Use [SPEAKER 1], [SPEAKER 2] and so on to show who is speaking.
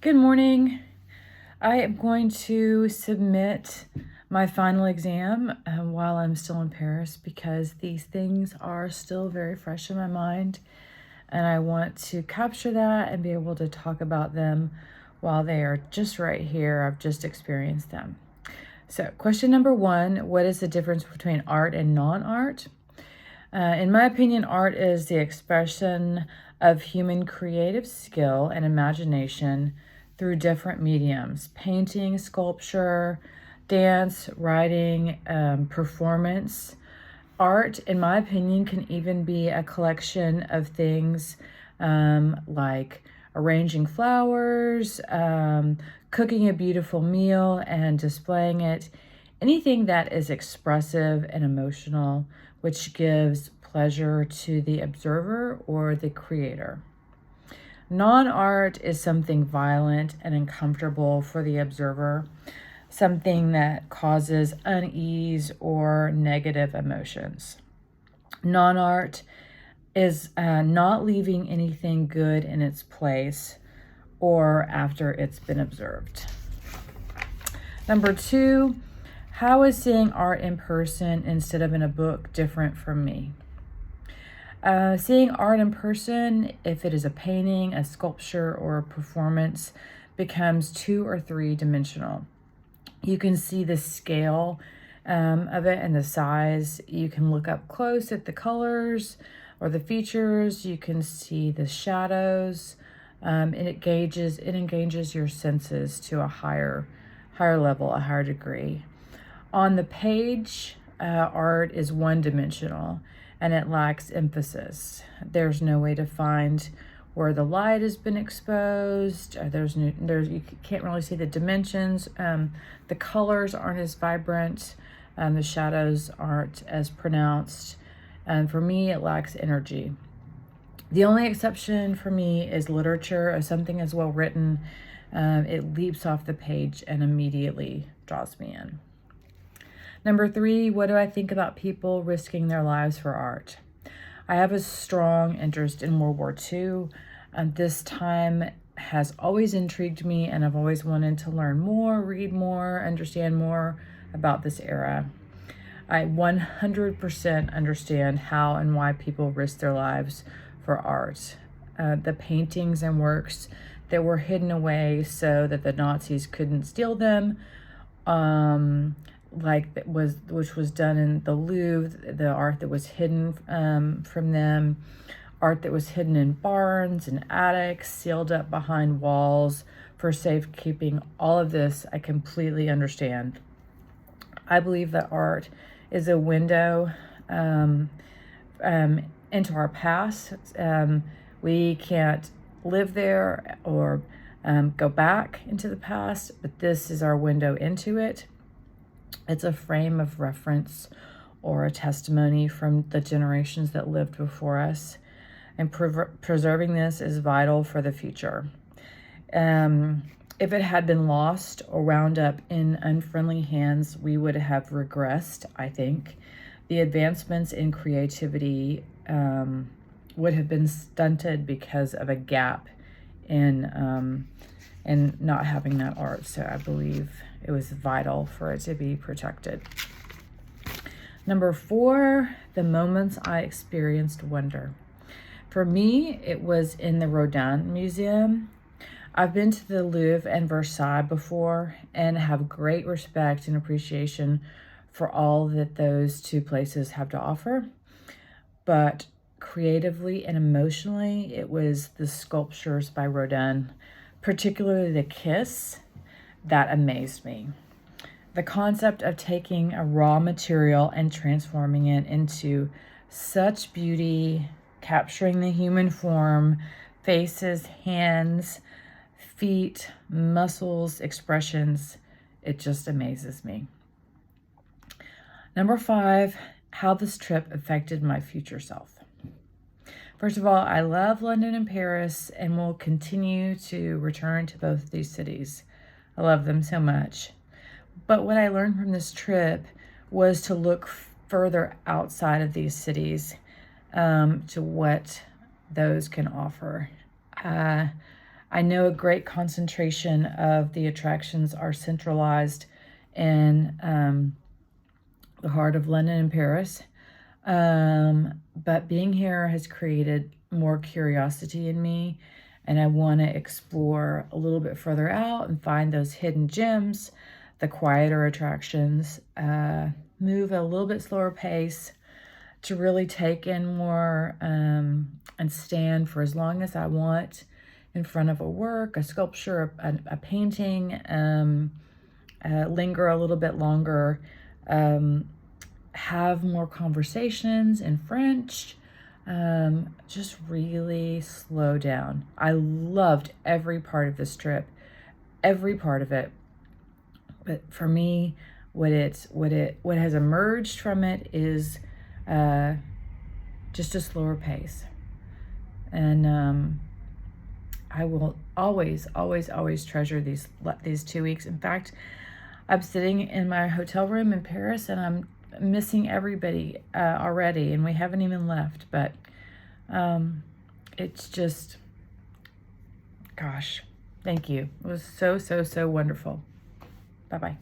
[SPEAKER 1] Good morning. I am going to submit my final exam while I'm still in Paris because these things are still very fresh in my mind, and I want to capture that and be able to talk about them while they are just right here. I've just experienced them. So, question number one, what is the difference between art and non-art? In my opinion, art is the expression of human creative skill and imagination through different mediums: painting, sculpture, dance, writing, performance. Art, in my opinion, can even be a collection of things like arranging flowers, cooking a beautiful meal and displaying it. Anything that is expressive and emotional, which gives pleasure to the observer or the creator. Non-art is something violent and uncomfortable for the observer, something that causes unease or negative emotions. Non-art is not leaving anything good in its place or after it's been observed. Number two, how is seeing art in person instead of in a book different from me? Seeing art in person, if it is a painting, a sculpture, or a performance, becomes 2 or 3 dimensional. You can see the scale of it and the size. You can look up close at the colors or the features. You can see the shadows. And it engages your senses to a higher level, a higher degree. On the page, art is one-dimensional and it lacks emphasis. There's no way to find where the light has been exposed. You can't really see the dimensions. The colors aren't as vibrant. The shadows aren't as pronounced. And for me, it lacks energy. The only exception for me is literature. If something is well written, it leaps off the page and immediately draws me in. Number 3, what do I think about people risking their lives for art? I have a strong interest in World War II. This time has always intrigued me, and I've always wanted to learn more, read more, understand more about this era. I 100% understand how and why people risk their lives for art. The paintings and works that were hidden away so that the Nazis couldn't steal them, which was done in the Louvre, the art that was hidden from them, art that was hidden in barns and attics, sealed up behind walls for safekeeping. All of this I completely understand. I believe that art is a window into our past. We can't live there or go back into the past, but this is our window into it. It's a frame of reference or a testimony from the generations that lived before us. And preserving this is vital for the future. If it had been lost or wound up in unfriendly hands, we would have regressed, I think. The advancements in creativity would have been stunted because of a gap in not having that art. So I believe it was vital for it to be protected. Number 4, the moments I experienced wonder. For me, it was in the Rodin Museum. I've been to the Louvre and Versailles before and have great respect and appreciation for all that those 2 places have to offer. But creatively and emotionally, it was the sculptures by Rodin, particularly the Kiss, that amazed me. The concept of taking a raw material and transforming it into such beauty, capturing the human form, faces, hands, feet, muscles, expressions, it just amazes me. Number 5, how this trip affected my future self. First of all, I love London and Paris and will continue to return to both of these cities. I love them so much. But what I learned from this trip was to look further outside of these cities to what those can offer. I know a great concentration of the attractions are centralized in the heart of London and Paris. But being here has created more curiosity in me, and I want to explore a little bit further out and find those hidden gems, the quieter attractions, move at a little bit slower pace to really take in more and stand for as long as I want in front of a work, a sculpture, a painting, linger a little bit longer, have more conversations in French, just really slow down. I loved every part of this trip, every part of it. But for me, what has emerged from it is just a slower pace. And I will always, always, always treasure these 2 weeks. In fact, I'm sitting in my hotel room in Paris and I'm missing everybody already, and we haven't even left. But it's just, gosh, thank you. It was so, so, so wonderful. Bye-bye.